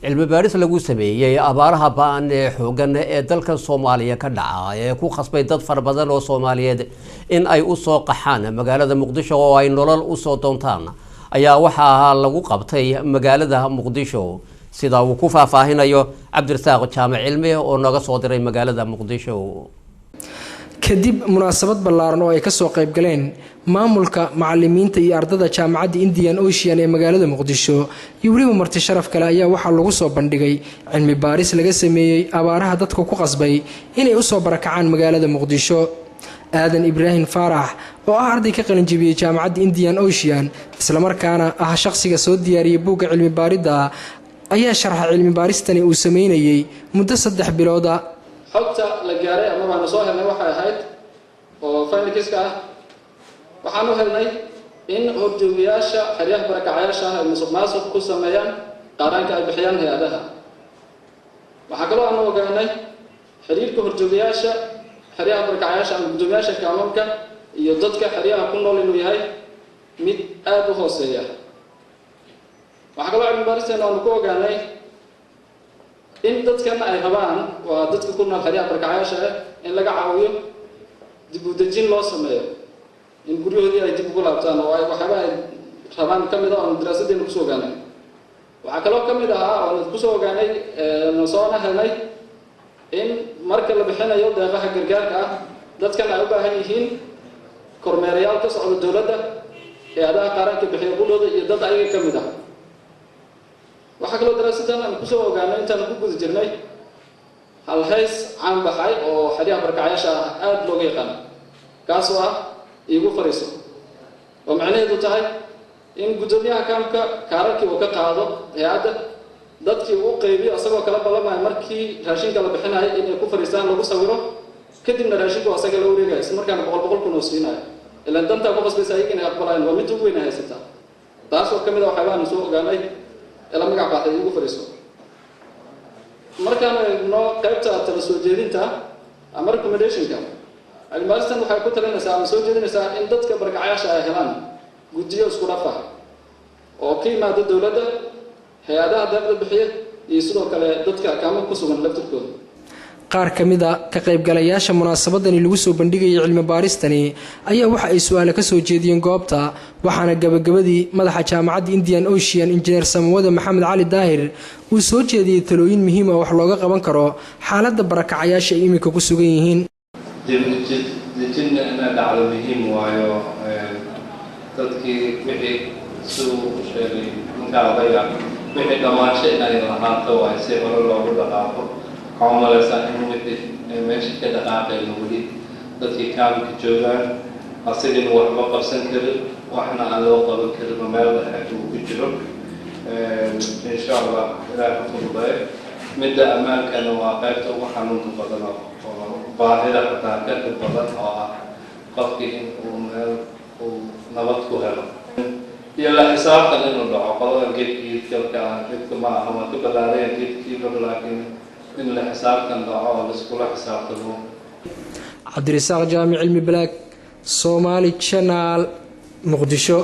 cilmi baaris lagu sameeyay abaaraha baan ee xoogan ee dalka Soomaaliya ka dhacay ee ku khasbay dad far badan oo Soomaaliyeed in ay u soo qaxaan magaalada Muqdisho oo ay nolol u soo doontaan ayaa waxa lagu qabtay magaalada Muqdisho sida uu ku faahfaahinayo Cabdirasaaq Jaamac Cilmi oo naga soo diray magaalada Muqdisho kadib munaasabad ballaaran oo ay ka soo qayb galeen maamulka macallimiinta iyo ardada jaamacadda Indian Ocean ee magaalada Muqdisho iyo waliba marti sharaf kale ayaa waxa lagu soo bandhigay cilmi baaris laga sameeyay abaaraha dadka ku qasbay inay u soo barakacaan magaalada Muqdisho aadan Ibrahim Faarax oo ah arday ka qalin jabiyay jaamacadda Indian Ocean isla markaana ah shakhsiga soo diyaariyay buugga cilmi baarida ayaa sharxa cilmi baaristani uu sameeyay muddo 3 bilood xogta la gaaray ama aan soo helnay waxa ahayd oo findingska ah waxaan u helnay in horjoogayaasha xiriyaha barakacayaasha ay musuqmaasuq ku sameeyaan qaranka ay bixiyaan hay'adaha waxa kale oo aan ogaanay xiriirka horjoogayaasha xiriyaha barakacayaasha ama gudoomiyaasha kaamanka iyo dadka xiriyaha ku nool inuu yahay mid aad u hooseeya waxa kale oo cilmi baaristan aan ku ogaanay in dadkan ay rabaan waa dadka ku nool xiriyaha barakacayaasha in laga caawiyo dib u dejin loo sameeyo in guryahoodii ay dib ugu laabtaan oo ay waxba ay rabaan kamid ah oo daraasadeena ku soo ogaanay waxa kale oo kamid ah oo ku soo ogaanay soo helnay in marka la bixinayo deeqaha gargaarka ah dadkan ay u baahan yihiin kormeerayaal ka socda dawladda hay'adaha qaranka bixiya bulshada iyo dad ayaga kamid ah waxa kale oo daraasadan aan ku soo ogaanay intaan ku guda jirnay hal hees caan baxay oo xiriyaha barakacayaasha aad looga yaqaan kaas oo ah igu fariiso oo macnaheedu tahay in gudoomiyaha kaamka kaararkii uu ka qaado hay'adda dadkii uu qaybiyo asagoo kala ballamay markii raashinka la bixinayo in ay ku fariistaan lagu sawiro kadibna raashinku asaga la wareegayo isla markaana boqol kun oo siinayo ilaa danta ku qasbaysa ayaga inay aqbalaan waa mid ugu weyn haysata taas oo kamid ah waxaan soo ogaanay ila magac baaxay igu fariiso markaan eegno qaybta tala soo jeedinta ama recommendationka cilmi-baaristan waxay ku talinaysaa ama soo jeedinaysaa in dadka barakacayaasha ay helaan guddiyo isku dhaf ah oo ka yimaada dawladda hay'adaha deeqda bixiya iyo sidoo kale dadka kaamo ku sugan laftirkooda qaar kamid ah ka qaybgalayaasha munaasabadani lagu soo bandhigay cilmi baaristani ayaa waxa ay su'aalo ka soo jeediyeen goobta waxaana gabagabadii madaxa jaamacadda Indian Ocean Engineer Samawada Maxamed Cali Daahir uu soo jeediyay talooyin muhiim ah wax looga qaban karo xaaladda barakacayaasha ay imika ku sugan yihiin dejinna ana dhacdo muhiim waayo dadkii wixii soo sheegay ninka ardayga wixii dhamaansho inay lahaato waa si hore loogu dhaqaaqo عملاء سائمين ماشي كده قاعدين ولي dadki kaamka joogaan asigana waxba qabsan karin waxna aan loo qaban karin meel dhexe uu ku jiro insha Allah ilaahay fududeeyo midda amaankana waa qaybta ugu xanuunka badan oo baahida ka badan oo ah qofkii uu meel uu nabad ku helo iyo la xisaabtan inuu dhaco qolada geedkii kalka midka ma aha ma ka balaaraya geedkii laakiin in la xisaabtan dhaco la isku xisaabtamo Cabdirasaaq Jaamac Cilmi Black Somali Channel Muqdisho